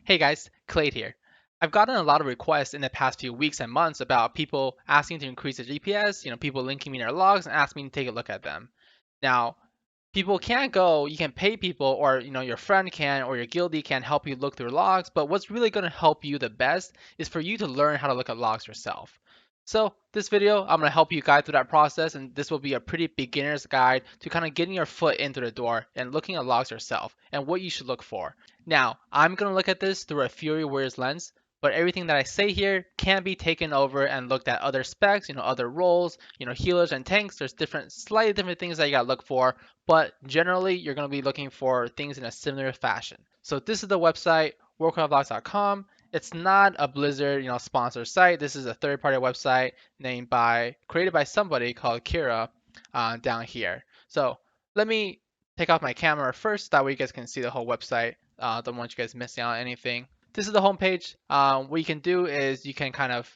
Hey guys, Kelade here. I've gotten a lot of requests in the past few weeks and months about people asking to increase their GPS, people linking me their logs and asking me to take a look at them. Now, people can't go, you can pay people or your friend can or your guildie can help you look through logs, but what's really going to help you the best is for you to learn how to look at logs yourself. So this video, I'm going to help you guide through that process, and this will be a pretty beginner's guide to kind of getting your foot into the door and looking at logs yourself and what you should look for. Now, I'm going to look at this through a Fury Warriors lens, but everything that I say here can be taken over and looked at other specs, other roles, healers and tanks. There's slightly different things that you got to look for, but generally you're going to be looking for things in a similar fashion. So this is the website, warcraftvlogs.com. It's not a Blizzard, sponsored site. This is a third-party website created by somebody called Kira down here. So let me take off my camera first. That way you guys can see the whole website. Don't want you guys missing out on anything. This is the homepage. What you can do is you can kind of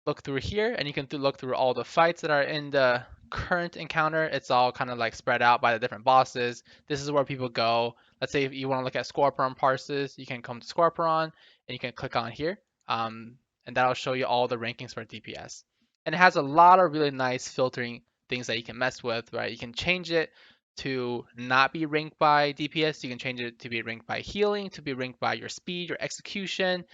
look through here and you can look through all the fights that are in the current encounter. It's all kind of like spread out by the different bosses. This is where people go. Let's say if you want to look at Scorpion parses, you can come to Scorpion and you can click on here. And that'll show you all the rankings for DPS. And it has a lot of really nice filtering things that you can mess with, right? You can change it to not be ranked by DPS. You can change it to be ranked by healing, to be ranked by your speed, your execution.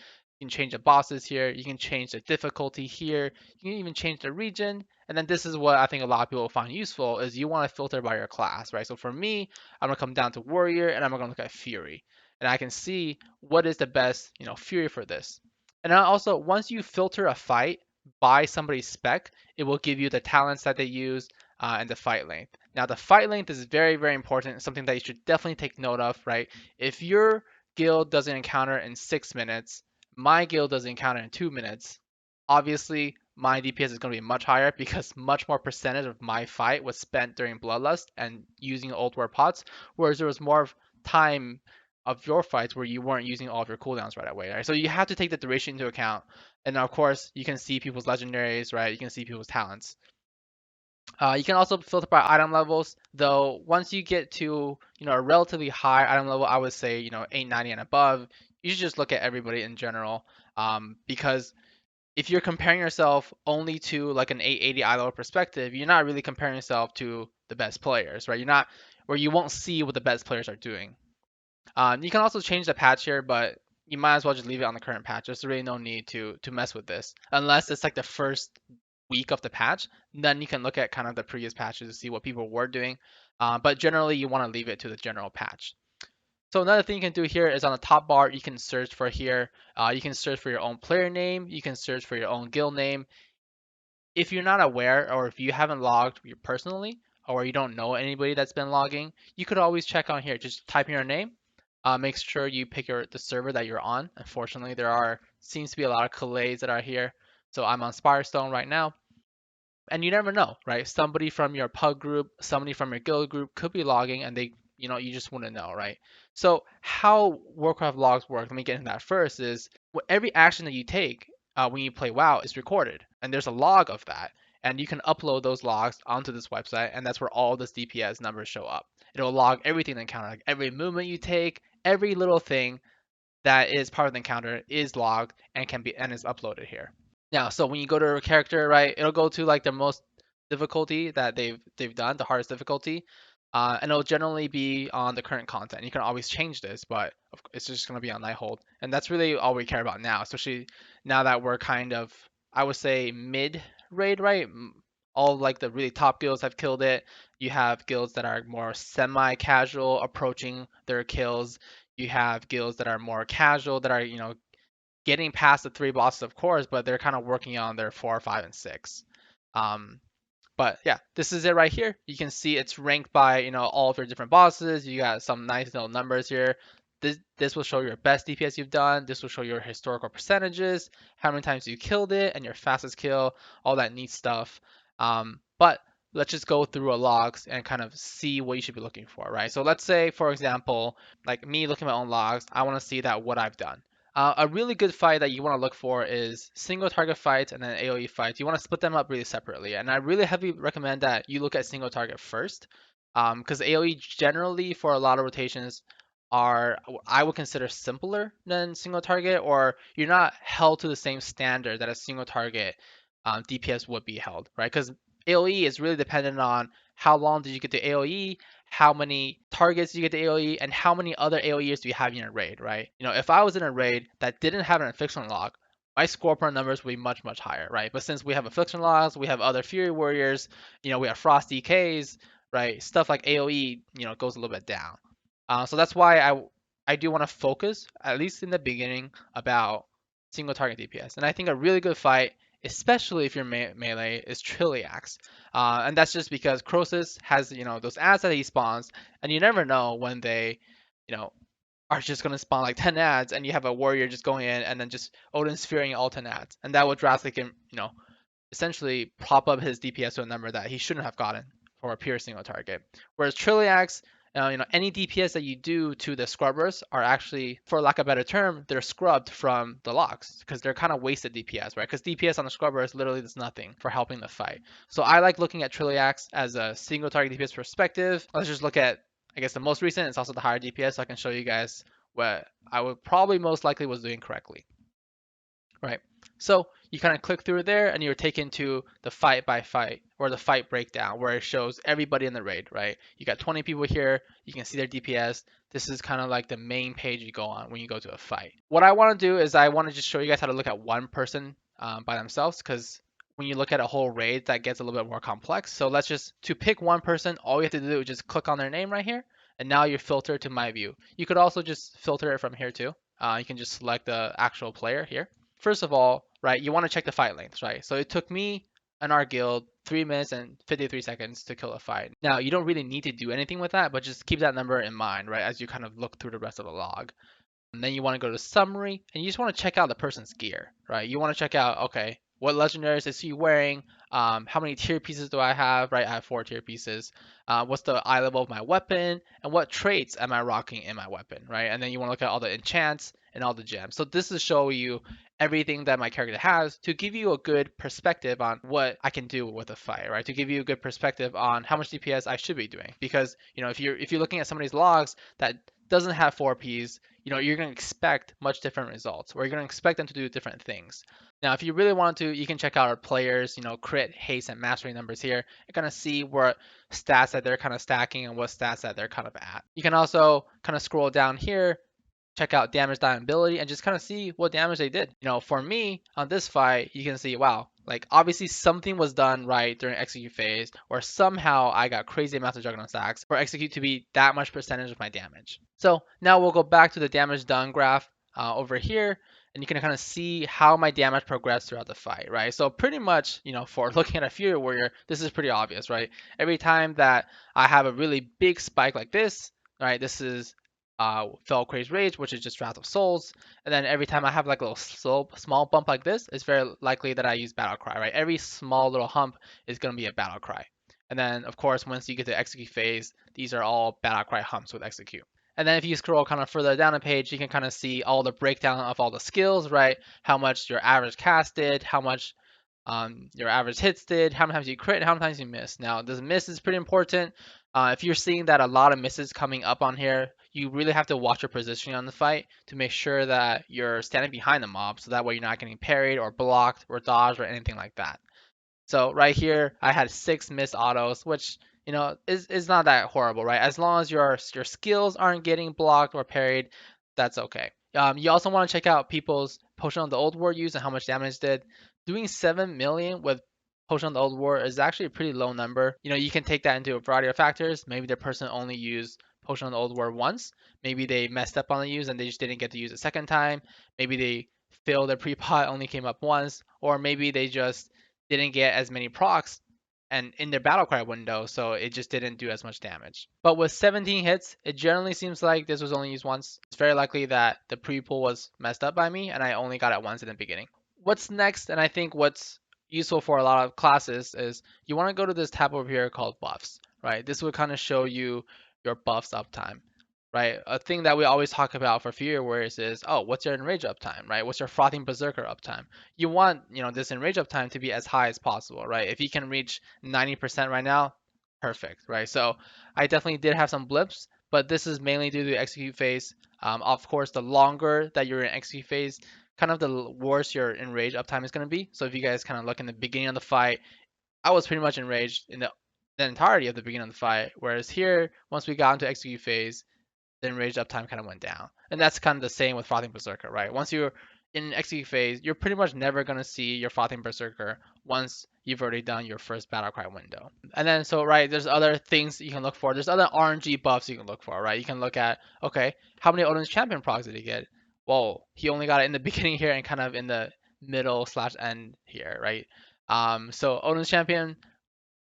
You can change the bosses here. You can change the difficulty here. You can even change the region. And then this is what I think a lot of people find useful is you want to filter by your class, right? So for me, I'm gonna come down to Warrior and I'm gonna look at Fury. And I can see what is the best, Fury for this. And then also, once you filter a fight by somebody's spec, it will give you the talents that they use and the fight length. Now, the fight length is very, very important. Something that you should definitely take note of, right? If your guild doesn't encounter in 6 minutes, my guild does encounter in 2 minutes. Obviously, my DPS is going to be much higher because much more percentage of my fight was spent during Bloodlust and using old war pots, whereas there was more time of your fights where you weren't using all of your cooldowns right away, right? So you have to take the duration into account. And of course, you can see people's legendaries, right? You can see people's talents. You can also filter by item levels, though once you get to a relatively high item level, I would say 890 and above, you should just look at everybody in general, because if you're comparing yourself only to like an 880 eye level perspective, you're not really comparing yourself to the best players, right? You're not where you won't see what the best players are doing. You can also change the patch here, but you might as well just leave it on the current patch. There's really no need to mess with this unless it's like the first week of the patch. Then you can look at kind of the previous patches to see what people were doing. But generally, you want to leave it to the general patch. So another thing you can do here is on the top bar, you can search for here. You can search for your own player name. You can search for your own guild name. If you're not aware or if you haven't logged personally or you don't know anybody that's been logging, you could always check on here. Just type in your name. Make sure you pick the server that you're on. Unfortunately, seems to be a lot of Kelades that are here. So I'm on Spirestone right now. And you never know, right? Somebody from your pug group, somebody from your guild group could be logging and you just wouldn't know, right? So how Warcraft logs work, let me get into that first, is every action that you take when you play WoW is recorded. And there's a log of that. And you can upload those logs onto this website, and that's where all this DPS numbers show up. It'll log everything in the encounter, like every movement you take, every little thing that is part of the encounter is logged and is uploaded here. Now, so when you go to a character, right, it'll go to like the most difficulty that they've done, the hardest difficulty, and it'll generally be on the current content. You can always change this, but it's just going to be on Nighthold, and that's really all we care about now, especially now that we're kind of, I would say, mid raid, right? All like the really top guilds have killed it. You have guilds that are more semi-casual, approaching their kills. You have guilds that are more casual, that are getting past the three bosses, of course, but they're kind of working on their 4, 5, and 6. Um, but yeah, this is it right here. You can see it's ranked by all of your different bosses. You got some nice little numbers here. This will show your best DPS you've done. This will show your historical percentages, how many times you killed it, and your fastest kill, all that neat stuff. But let's just go through a logs and kind of see what you should be looking for, right? So let's say, for example, like me looking at my own logs, I want to see that what I've done. A really good fight that you want to look for is single target fights and then AoE fights. You want to split them up really separately. And I really heavily recommend that you look at single target first, because AoE generally for a lot of rotations are I would consider simpler than single target, or you're not held to the same standard that a single target DPS would be held, right? Because AoE is really dependent on how long did you get the AoE, how many targets do you get the AoE, and how many other AoEs do you have in your raid, right? If I was in a raid that didn't have an affliction log, my score point numbers would be much, much higher, right? But since we have affliction logs, we have other Fury Warriors, we have Frost DKs, right? Stuff like AoE, goes a little bit down. So that's why I do want to focus, at least in the beginning, about single target DPS. And I think a really good fight, especially if you're melee, is Triliax. And that's just because Crosus has, those ads that he spawns, and you never know when they, you know, are just going to spawn like 10 ads, and you have a warrior just going in and then just Odin spearing all 10 ads. And that would drastically, essentially prop up his DPS to a number that he shouldn't have gotten for a pure single target. Whereas Triliax, any DPS that you do to the scrubbers are actually, for lack of a better term, they're scrubbed from the locks because they're kind of wasted DPS, right? Because DPS on the scrubbers literally does nothing for helping the fight. So I like looking at Triliax as a single target DPS perspective. Let's just look at, I guess, the most recent. It's also the higher DPS, so I can show you guys what I would probably most likely was doing correctly. Right. So you kind of click through there and you're taken to the fight by fight or the fight breakdown where it shows everybody in the raid, right? You got 20 people here. You can see their DPS. This is kind of like the main page you go on when you go to a fight. What I want to do is I want to just show you guys how to look at one person by themselves, because when you look at a whole raid, that gets a little bit more complex. So to pick one person, all you have to do is just click on their name right here. And now you're filtered to my view. You could also just filter it from here too. You can just select the actual player here. First of all, right, you want to check the fight lengths, right? So it took me and our guild 3 minutes and 53 seconds to kill a fight. Now, you don't really need to do anything with that, but just keep that number in mind, right, as you kind of look through the rest of the log. And then you want to go to summary, and you just want to check out the person's gear, right? You want to check out, okay, what legendaries is he wearing? How many tier pieces do I have? Right, I have 4 tier pieces. What's the eye level of my weapon? And what traits am I rocking in my weapon, right? And then you want to look at all the enchants and all the gems. So this is showing you everything that my character has to give you a good perspective on what I can do with a fight, right? To give you a good perspective on how much DPS I should be doing. Because, if you're looking at somebody's logs that doesn't have 4Ps, you're going to expect much different results, or you're going to expect them to do different things. Now, if you really want to, you can check out our players, crit, haste, and mastery numbers here, and kind of see what stats that they're kind of stacking and what stats that they're kind of at. You can also kind of scroll down here, check out damage die ability, and just kind of see what damage they did. For me on this fight, you can see, wow, like obviously something was done right during execute phase, or somehow I got crazy amounts of juggernaut stacks for execute to be that much percentage of my damage. So now we'll go back to the damage done graph over here, and you can kind of see how my damage progressed throughout the fight, right? So pretty much, for looking at a Fury Warrior, this is pretty obvious, right? Every time that I have a really big spike like this, right, this is Fell Craze Rage, which is just Wrath of Souls. And then every time I have like a little small bump like this, it's very likely that I use Battle Cry, right? Every small little hump is going to be a Battle Cry. And then, of course, once you get to Execute phase, these are all Battle Cry humps with Execute. And then if you scroll kind of further down the page, you can kind of see all the breakdown of all the skills, right? How much your average cast did, how much your average hits did, how many times you crit, how many times you miss. Now, this miss is pretty important. If you're seeing that a lot of misses coming up on here, you really have to watch your positioning on the fight to make sure that you're standing behind the mob, so that way you're not getting parried or blocked or dodged or anything like that. So right here, I had 6 missed autos, which is not that horrible, right? As long as your skills aren't getting blocked or parried, that's okay. You also want to check out people's Potion of the Old War use and how much damage did. Doing 7 million with Potion of the Old War is actually a pretty low number. You can take that into a variety of factors. Maybe the person only used Potion of the Old War once. Maybe they messed up on the use and they just didn't get to use it a second time. Maybe they failed their pre-pot, only came up once. Or maybe they just didn't get as many procs and in their battle cry window, so it just didn't do as much damage. But with 17 hits, it generally seems like this was only used once. It's very likely that the pre-pull was messed up by me and I only got it once in the beginning. What's next, and I think what's useful for a lot of classes, is you want to go to this tab over here called buffs, right? This will kind of show you your buffs uptime, right? A thing that we always talk about for Fury Warriors is, oh, what's your enrage uptime, right? What's your frothing berserker uptime? You want, this enrage uptime to be as high as possible, right? If you can reach 90% right now, perfect, right? So I definitely did have some blips, but this is mainly due to the execute phase. Of course, the longer that you're in execute phase, kind of the worse your enrage uptime is going to be. So if you guys kind of look in the beginning of the fight, I was pretty much enraged in the entirety of the beginning of the fight, whereas here, once we got into execute phase, the enraged uptime kind of went down. And that's kind of the same with Frothing Berserker, right? Once you're in execute phase, you're pretty much never going to see your Frothing Berserker once you've already done your first battle cry window. And then, so, right, there's other things you can look for. There's other RNG buffs you can look for, right? You can look at, okay, how many Odin's Champion procs did he get? Whoa, he only got it in the beginning here and kind of in the middle slash end here, right? So Odin's Champion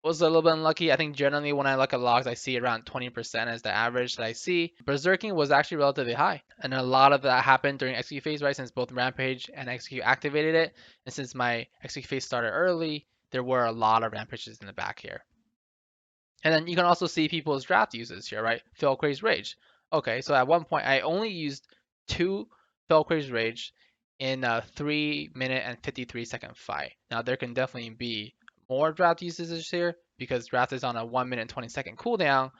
was a little bit unlucky. I think generally when I look at logs, I see around 20% as the average that I see. Berserking was actually relatively high, and a lot of that happened during execute phase, right? Since both Rampage and execute activated it, and since my execute phase started early, there were a lot of Rampages in the back here. And then you can also see people's draft uses here, right? Felcray's Rage. Okay, so at one point I only used 2 Felcray's Rage in a 3-minute and 53-second fight. Now there can definitely be more draft usages here because draft is on a 1-minute and 20-second cooldown.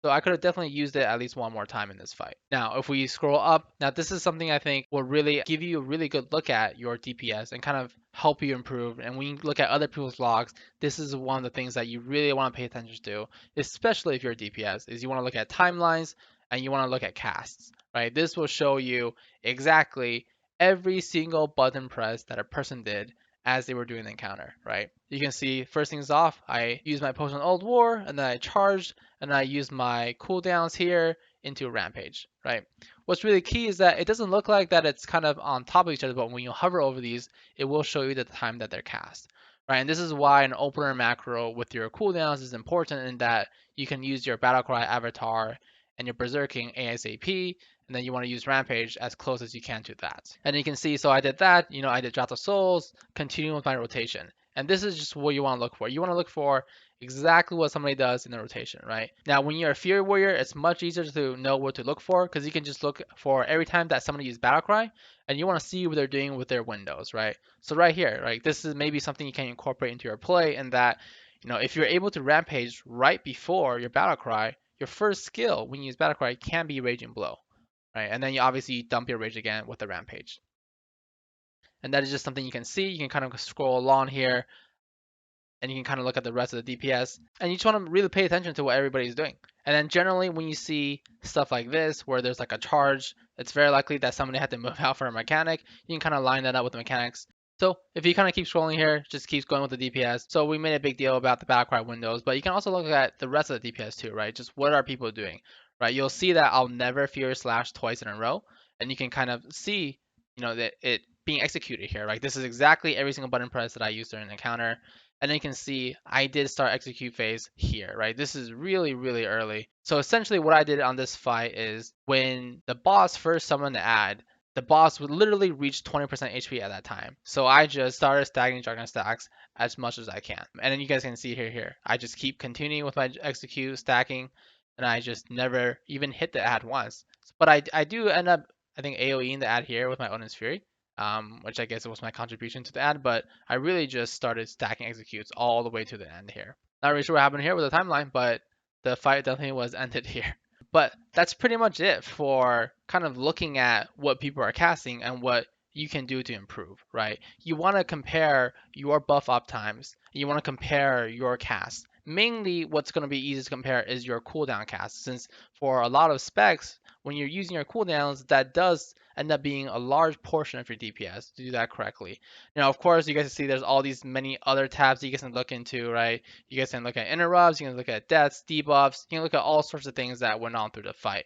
So I could have definitely used it at least one more time in this fight. Now, if we scroll up, now this is something I think will really give you a really good look at your DPS and kind of help you improve. And when you look at other people's logs, this is one of the things that you really want to pay attention to, especially if you're a DPS, is you want to look at timelines and you want to look at casts, right? This will show you exactly every single button press that a person did as they were doing the encounter, right? You can see first things off, I used my potion Old War and then I charged and I used my cooldowns here into a Rampage, right? What's really key is that it doesn't look like that it's kind of on top of each other, but when you hover over these, it will show you the time that they're cast, right? And this is why an opener macro with your cooldowns is important in that you can use your Battlecry avatar and your Berserking ASAP, and then you want to use Rampage as close as you can to that. And you can see, so I did that, I did Drought of Souls, continuing with my rotation. And this is just what you want to look for. You want to look for exactly what somebody does in the rotation, right? Now, when you're a Fury Warrior, it's much easier to know what to look for because you can just look for every time that somebody uses Battlecry and you want to see what they're doing with their windows, right? So right here, right, this is maybe something you can incorporate into your play in that, if you're able to Rampage right before your Battlecry, your first skill when you use Battlecry can be Raging Blow, right? And then you obviously dump your Rage again with the Rampage. And that is just something you can see. You can kind of scroll along here and you can kind of look at the rest of the DPS. And you just want to really pay attention to what everybody's doing. And then generally when you see stuff like this, where there's like a charge, it's very likely that somebody had to move out for a mechanic. You can kind of line that up with the mechanics. So if you kind of keep scrolling here, just keeps going with the DPS. So we made a big deal about the Battlecry windows, but you can also look at the rest of the DPS too, right? Just what are people doing, right? You'll see that I'll never Fury Slash twice in a row. And you can kind of see, that it being executed here, right? This is exactly every single button press that I used during the encounter. And then you can see I did start execute phase here, right? This is really, really early. So essentially what I did on this fight is when the boss first summoned the ad, the boss would literally reach 20% HP at that time. So I just started stacking Jargon stacks as much as I can. And then you guys can see here. I just keep continuing with my execute stacking and I just never even hit the ad once. But I do end up, I think, AoEing the ad here with my Odin's Fury. Which I guess was my contribution to the ad, but I really just started stacking executes all the way to the end here. Not really sure what happened here with the timeline, but the fight definitely was ended here. But that's pretty much it for kind of looking at what people are casting and what you can do to improve, right? You want to compare your buff up times. You want to compare your cast. Mainly what's going to be easy to compare is your cooldown cast, since for a lot of specs, when you're using your cooldowns, that does end up being a large portion of your DPS to do that correctly. Now, of course, you guys can see there's all these many other tabs you guys can look into, right? You guys can look at interrupts, you can look at deaths, debuffs, you can look at all sorts of things that went on through the fight.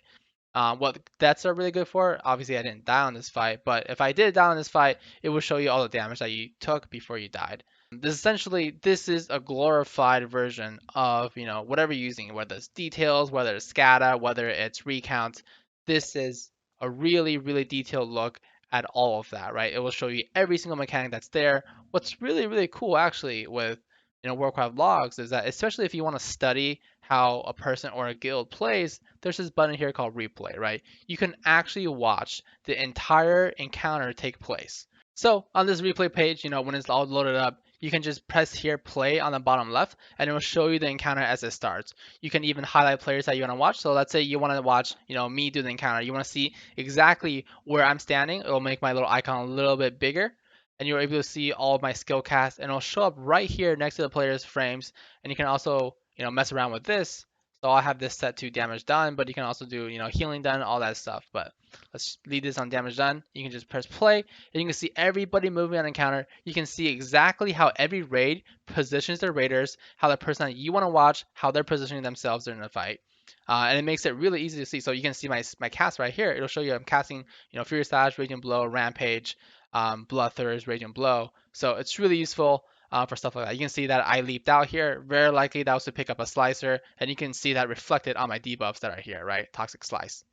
What deaths are really good for, obviously I didn't die on this fight, but if I did die on this fight, it will show you all the damage that you took before you died. This is a glorified version of, whatever you're using, whether it's details, whether it's SCADA, whether it's recount. This is a really, really detailed look at all of that, right? It will show you every single mechanic that's there. What's really, really cool actually with Warcraft logs is that, especially if you want to study how a person or a guild plays, there's this button here called replay, right? You can actually watch the entire encounter take place. So on this replay page, when it's all loaded up, you can just press here play on the bottom left and it will show you the encounter as it starts. You can even highlight players that you want to watch. So let's say you want to watch, me do the encounter. You want to see exactly where I'm standing. It will make my little icon a little bit bigger and you're able to see all of my skill cast and it'll show up right here next to the player's frames. And you can also, mess around with this. So I'll have this set to damage done, but you can also do, healing done, all that stuff. But let's leave this on damage done. You can just press play and you can see everybody moving on encounter. You can see exactly how every raid positions their raiders, how the person that you want to watch, how they're positioning themselves during the fight. And it makes it really easy to see. So you can see my cast right here. It'll show you I'm casting, Furious Slash, Raging Blow, Rampage, Bloodthirst, Raging Blow. So it's really useful for stuff like that. You can see that I leaped out here. Very likely that was to pick up a slicer, and you can see that reflected on my debuffs that are here, right? Toxic Slice.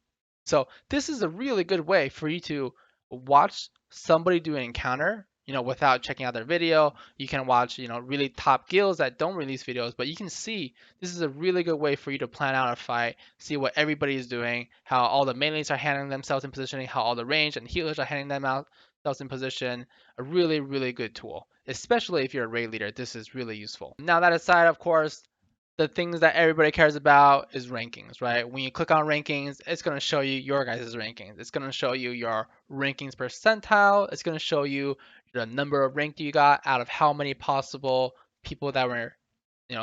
So this is a really good way for you to watch somebody do an encounter, without checking out their video. You can watch, really top guilds that don't release videos, but you can see this is a really good way for you to plan out a fight, see what everybody is doing, how all the melees are handling themselves in positioning, how all the range and healers are handling themselves in position. A really, really good tool, especially if you're a raid leader. This is really useful. Now that aside, of course, the things that everybody cares about is rankings, right? When you click on rankings, it's going to show you your guys' rankings. It's going to show you your rankings percentile. It's going to show you the number of ranked you got out of how many possible people that were,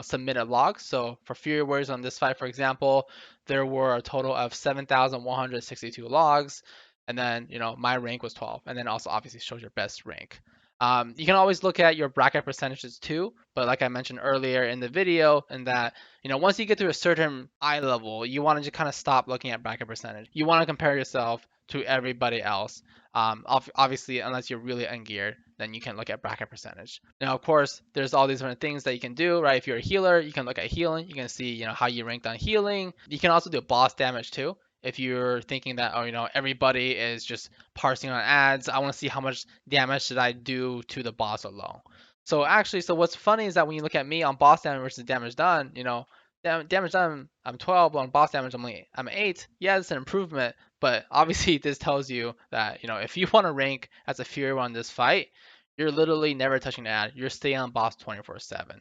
submitted logs. So for Fury Warriors on this fight, for example, there were a total of 7,162 logs. And then, my rank was 12. And then also obviously shows your best rank. You can always look at your bracket percentages too, but like I mentioned earlier in the video, in that once you get to a certain eye level, you want to just kind of stop looking at bracket percentage. You want to compare yourself to everybody else. Obviously, unless you're really ungeared, then you can look at bracket percentage. Now, of course, there's all these different things that you can do, right? If you're a healer, you can look at healing. You can see, how you ranked on healing. You can also do boss damage too. If you're thinking that, everybody is just parsing on ads, I want to see how much damage did I do to the boss alone. So actually, so what's funny is that when you look at me on boss damage versus damage done, damage done I'm 12, but on boss damage I'm 8. Yeah, it's an improvement, but obviously this tells you that if you want to rank as a Fury on this fight, you're literally never touching the ad. You're staying on boss 24/7.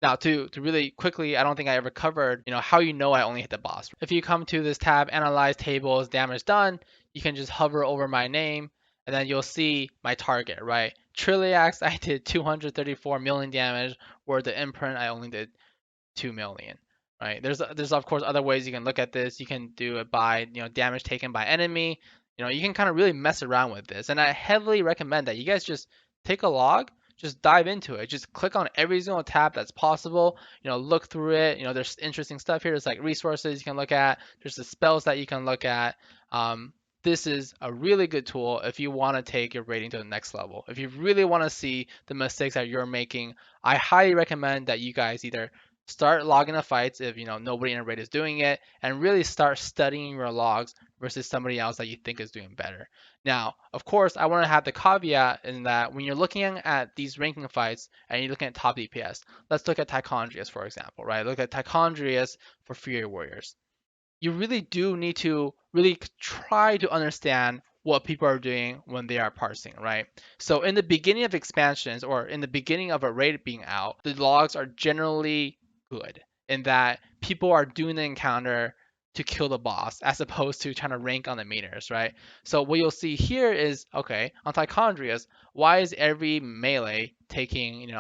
Now, to really quickly, I don't think I ever covered, how I only hit the boss. If you come to this tab, Analyze Tables, Damage Done, you can just hover over my name, and then you'll see my target, right? Trilliax, I did 234 million damage, where the Imprint, I only did 2 million, right? There's of course other ways you can look at this. You can do it by, damage taken by enemy. You can kind of really mess around with this, and I heavily recommend that you guys just take a log, just dive into it. Just click on every single tab that's possible. Look through it. There's interesting stuff here. There's like resources you can look at. There's the spells that you can look at. This is a really good tool if you want to take your rating to the next level. If you really want to see the mistakes that you're making, I highly recommend that you guys either start logging the fights if nobody in a raid is doing it, and really start studying your logs versus somebody else that you think is doing better. Now, of course, I want to have the caveat in that when you're looking at these ranking fights and you're looking at top DPS, let's look at Tichondrius, for example, right? Look at Tichondrius for Fury Warriors. You really do need to really try to understand what people are doing when they are parsing, right? So in the beginning of expansions or in the beginning of a raid being out, the logs are generally good in that people are doing the encounter to kill the boss as opposed to trying to rank on the meters, right? So what you'll see here is, okay, on Tichondrius, why is every melee taking,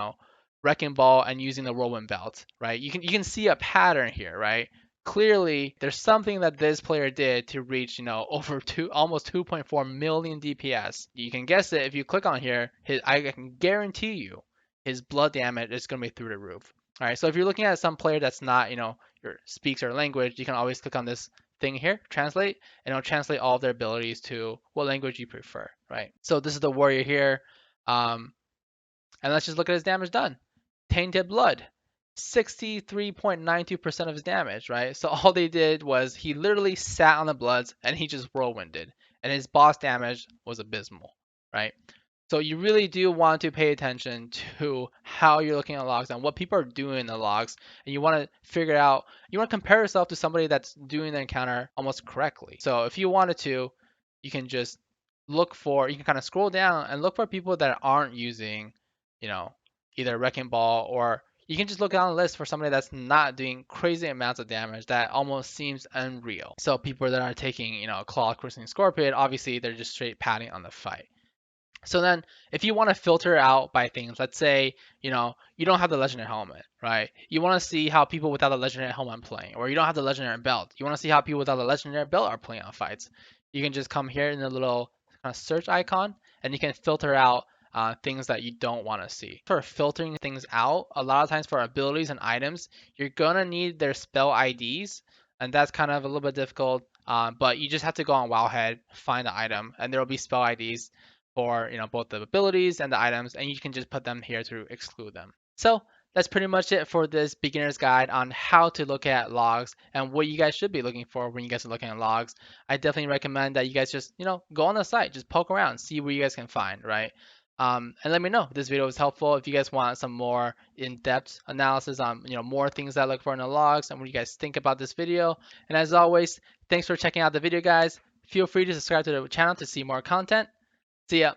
Wrecking Ball and using the Whirlwind Belt, right? You can see a pattern here, right? Clearly there's something that this player did to reach, over almost 2.4 million DPS. You can guess it if you click on here. I can guarantee you his blood damage is going to be through the roof. All right, so if you're looking at some player that's not, your speaks our language, you can always click on this thing here, translate, and it'll translate all of their abilities to what language you prefer, right? So this is the warrior here, and let's just look at his damage done. Tainted Blood, 63.92% of his damage, right? So all they did was he literally sat on the bloods and he just whirlwinded, and his boss damage was abysmal, right? So you really do want to pay attention to how you're looking at logs and what people are doing in the logs, and you want to figure out, you want to compare yourself to somebody that's doing the encounter almost correctly. So if you wanted to, you can just you can kind of scroll down and look for people that aren't using, you know, either a wrecking ball, or you can just look down the list for somebody that's not doing crazy amounts of damage that almost seems unreal. So people that are taking, Claw, Cruising Scorpion, obviously they're just straight padding on the fight. So then if you want to filter out by things, let's say, you don't have the legendary helmet, right? You want to see how people without the legendary helmet are playing, or you don't have the legendary belt. You want to see how people without the legendary belt are playing on fights. You can just come here in the little kind of search icon, and you can filter out things that you don't want to see. For filtering things out, a lot of times for abilities and items, you're gonna need their spell IDs, and that's kind of a little bit difficult. But you just have to go on Wowhead, find the item, and there will be spell IDs for both the abilities and the items, and you can just put them here to exclude them. So that's pretty much it for this beginner's guide on how to look at logs and what you guys should be looking for when you guys are looking at logs. I definitely recommend that you guys just go on the site, just poke around, see what you guys can find, right? And let me know if this video was helpful. If you guys want some more in-depth analysis on more things that I look for in the logs and what you guys think about this video. And as always, thanks for checking out the video, guys. Feel free to subscribe to the channel to see more content. See ya.